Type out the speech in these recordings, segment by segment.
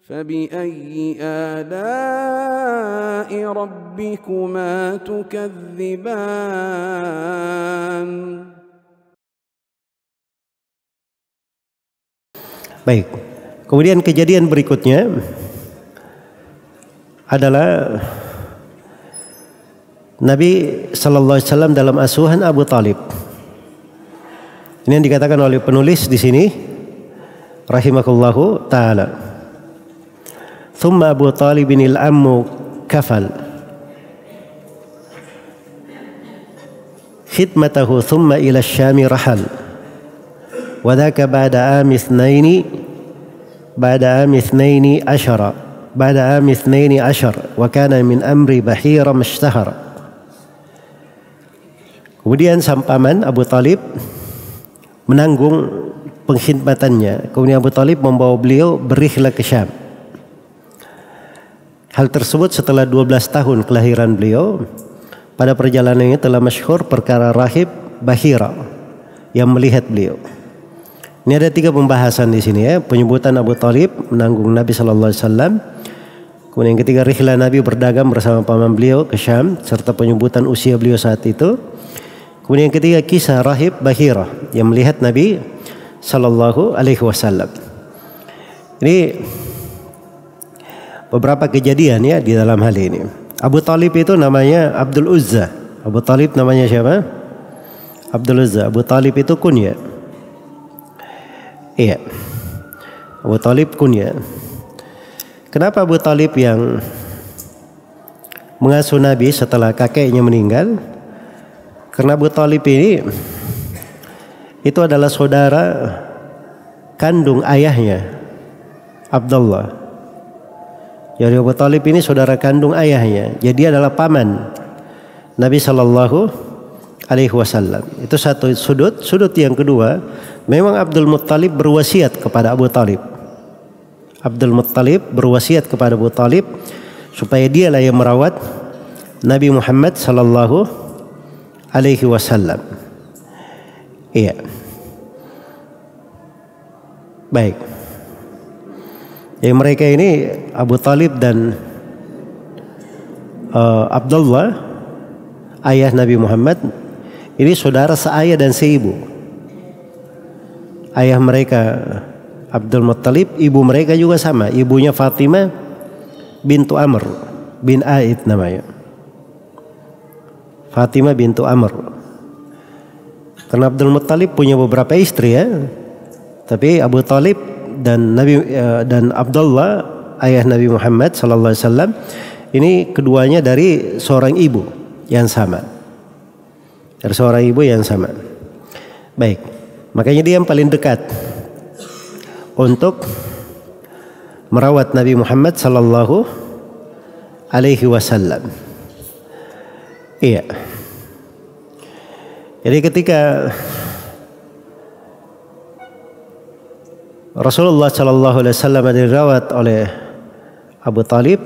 فبأي آلاء ربكما تكذبان. Baik. Kemudian kejadian berikutnya adalah Nabi sallallahu alaihi wasallam dalam asuhan Abu Talib. Ini yang dikatakan oleh penulis di sini rahimahullahu taala. Thumma Abu Talibin al-ammu kafal khidmatahu thumma ila asy-Syami rahal wa dhaka ba'da ami ithnaini ashar wa kana min amri bahira mashtahara. Kemudian sang paman Abu Talib menanggung pengkhidmatannya. Kemudian Abu Talib membawa beliau berihlah ke Syam. Hal tersebut setelah 12 tahun kelahiran beliau. Pada perjalanan ini telah masyhur perkara rahib Bahira yang melihat beliau. Ini ada 3 pembahasan di sini ya. Penyebutan Abu Talib menanggung Nabi sallallahu alaihi wasallam. Kemudian yang ketiga rihlah Nabi berdagang bersama paman beliau ke Syam serta penyebutan usia beliau saat itu. Kemudian yang ketiga kisah rahib Bahira yang melihat Nabi sallallahu alaihi wasallam. Ini beberapa kejadian ya di dalam hal ini. Abu Talib itu namanya Abdul Uzza. Abu Talib namanya siapa? Abdul Uzza. Abu Talib itu kunya. Iya. Abu Talib kunya. Kenapa Abu Talib yang mengasuh Nabi setelah kakeknya meninggal? Karena Abu Talib ini itu adalah saudara kandung ayahnya Abdullah. Jadi Abu Talib ini saudara kandung ayahnya. Jadi adalah paman Nabi sallallahu alaihi wasallam. Itu satu sudut. Sudut yang kedua, memang Abdul Muttalib berwasiat kepada Abu Talib. Abdul Muttalib berwasiat kepada Abu Talib supaya dialah yang merawat Nabi Muhammad sallallahu alaihi wasallam. Iya. Baik. Jadi mereka ini Abu Talib dan Abdullah ayah Nabi Muhammad ini saudara seayah dan seibu. Ayah mereka Abdul Muttalib, ibu mereka juga sama. Ibunya Fatimah bintu Amr bin Aid namanya. Fatimah bintu Amr. Karena Abdul Muttalib punya beberapa istri ya. Tapi Abu Talib dan Abdullah ayah Nabi Muhammad sallallahu alaihi wasallam ini keduanya dari seorang ibu yang sama. Dari seorang ibu yang sama. Baik. Makanya dia yang paling dekat untuk merawat Nabi Muhammad sallallahu alaihi wasallam. Iya. Jadi ketika Rasulullah sallallahu alaihi wasallam dirawat oleh Abu Talib.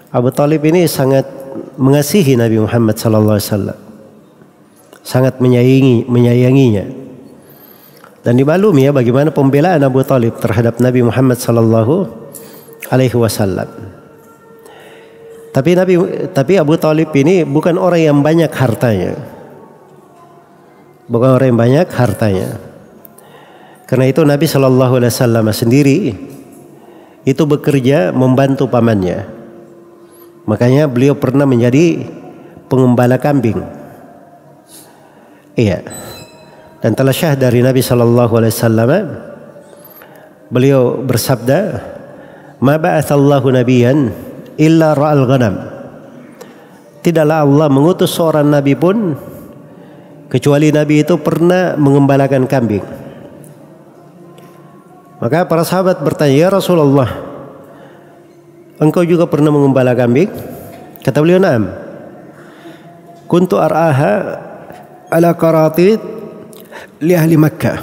Abu Talib ini sangat mengasihi Nabi Muhammad sallallahu alaihi wasallam. Sangat menyayanginya. Dan dimaklumi ya bagaimana pembelaan Abu Talib terhadap Nabi Muhammad sallallahu alaihi wasallam. Tapi Abu Talib ini bukan orang yang banyak hartanya. Bukan orang yang banyak hartanya. Karena itu Nabi sallallahu alaihi wasallam sendiri itu bekerja membantu pamannya. Makanya beliau pernah menjadi pengembala kambing. Iya. Dan telah syah dari Nabi sallallahu alaihi wasallam beliau bersabda, "Ma ba'atsallahu nabiyyan illa ra'al ghanam." Tidaklah Allah mengutus seorang nabi pun kecuali nabi itu pernah mengembalakan kambing. Maka para sahabat bertanya, "Ya Rasulullah, engkau juga pernah mengembala kambing?" Kata beliau, "Na'am. Kuntu ar'aha ala qaratid li ahli Makkah."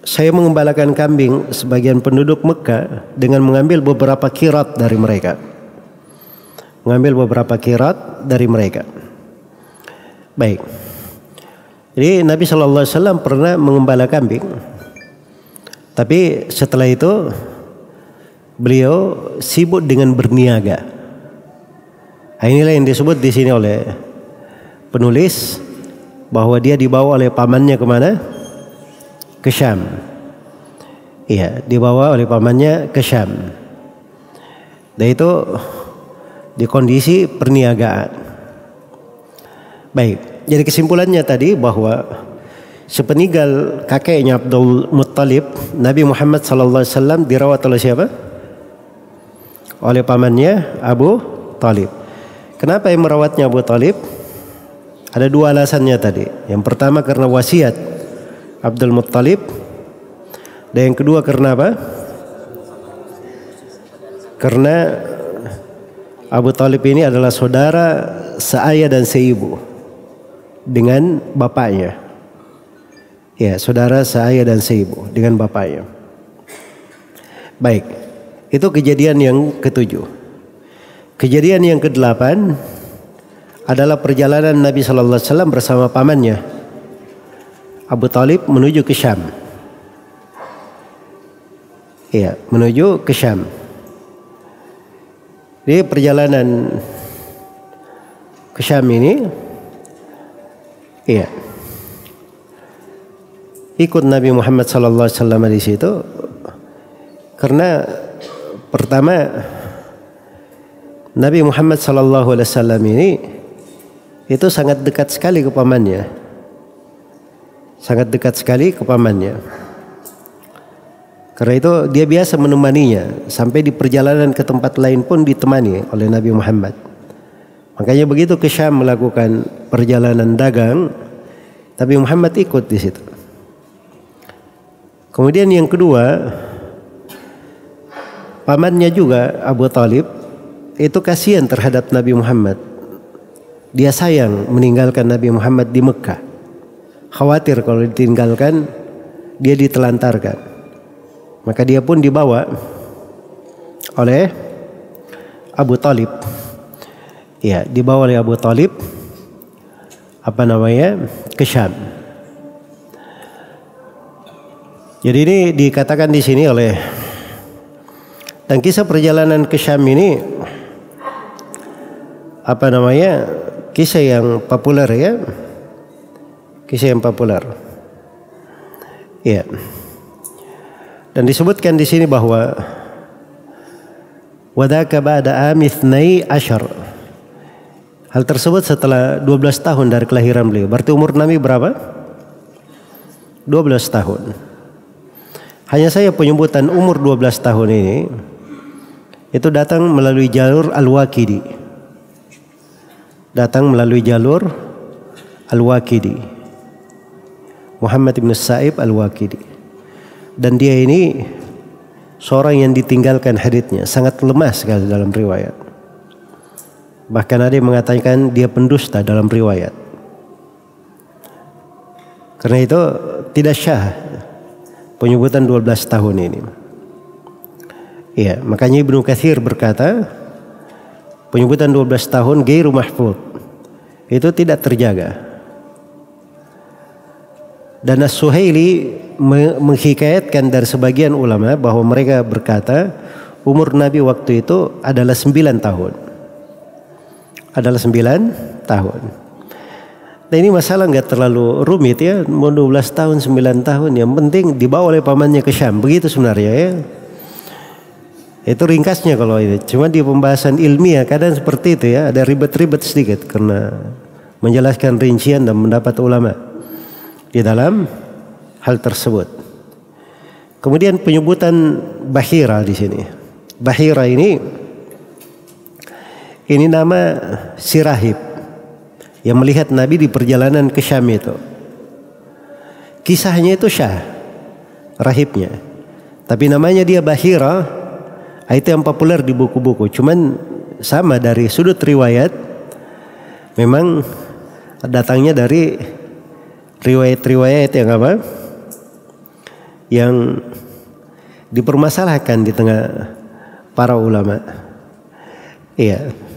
Saya mengembalakan kambing sebagian penduduk Mekah dengan mengambil beberapa qirat dari mereka. Mengambil beberapa qirat dari mereka. Baik. Jadi Nabi sallallahu alaihi wasallam pernah mengembala kambing. Tapi setelah itu beliau sibuk dengan berniaga. Nah, inilah yang disebut di sini oleh penulis bahwa dia dibawa oleh pamannya kemana? Ke Syam. Iya, dibawa oleh pamannya ke Syam. Dan itu di kondisi perniagaan. Baik, jadi kesimpulannya tadi bahwa sepeninggal kakeknya Abdul Muttalib, Nabi Muhammad SAW dirawat oleh siapa? Oleh pamannya Abu Talib. Kenapa yang merawatnya Abu Talib? Ada dua alasannya tadi. Yang pertama karena wasiat Abdul Muttalib, dan yang kedua karena apa? Karena Abu Talib ini adalah saudara seayah dan seibu dengan bapaknya. Ya, saudara seayah dan seibu dengan bapaknya. Baik, itu kejadian yang ketujuh. Kejadian yang kedelapan adalah perjalanan Nabi Sallallahu Alaihi Wasallam bersama pamannya Abu Talib menuju ke Syam. Iya, menuju ke Syam. Jadi perjalanan ke Syam ini, iya, ikut Nabi Muhammad SAW di situ karena pertama Nabi Muhammad SAW ini itu sangat dekat sekali ke pamannya, sangat dekat sekali ke pamannya. Karena itu dia biasa menemaninya sampai di perjalanan ke tempat lain pun ditemani oleh Nabi Muhammad. Makanya begitu ke Syam melakukan perjalanan dagang, Nabi Muhammad ikut di situ. Kemudian yang kedua, pamannya juga Abu Talib itu kasihan terhadap Nabi Muhammad. Dia sayang meninggalkan Nabi Muhammad di Mekah. Khawatir kalau ditinggalkan dia ditelantarkan. Maka dia pun dibawa oleh Abu Talib. Ya, dibawa oleh Abu Talib ke Syam. Jadi ini dikatakan di sini oleh, dan kisah perjalanan ke Syam ini kisah yang populer ya. Kisah yang populer. Ya. Dan disebutkan di sini bahwa wadaka ba'da amitsnai asyar. Hal tersebut setelah 12 tahun dari kelahiran beliau. Berarti umur Nabi berapa? 12 tahun. Hanya saya penyebutan umur 12 tahun ini itu datang melalui jalur Al-Waqidi. Datang melalui jalur Al-Waqidi. Muhammad ibn Sa'ib Al-Waqidi. Dan dia ini seorang yang ditinggalkan haditsnya, sangat lemah sekali dalam riwayat. Bahkan ada yang mengatakan dia pendusta dalam riwayat. Karena itu tidak syah penyebutan 12 tahun ini. Iya, makanya Ibnu Katsir berkata penyebutan 12 tahun ghairu mahfuz. Itu tidak terjaga. Dan As-Suhaili menghikayatkan dari sebagian ulama bahwa mereka berkata umur Nabi waktu itu adalah 9 tahun. Adalah 9 tahun. Nah ini masalah nggak terlalu rumit ya, mau 12 tahun, 9 tahun, yang penting dibawa oleh pamannya ke Syam, begitu sebenarnya ya. Itu ringkasnya kalau ini. Cuma di pembahasan ilmiah kadang seperti itu ya, ada ribet-ribet sedikit karena menjelaskan rincian dan pendapat ulama di dalam hal tersebut. Kemudian penyebutan Bahira di sini. Bahira ini nama si rahib yang melihat Nabi di perjalanan ke Syam itu. Kisahnya itu Syah, rahibnya. Tapi namanya dia Bahira, itu yang populer di buku-buku. Cuman sama dari sudut riwayat, memang datangnya dari riwayat-riwayat yang yang dipermasalahkan di tengah para ulama. Iya.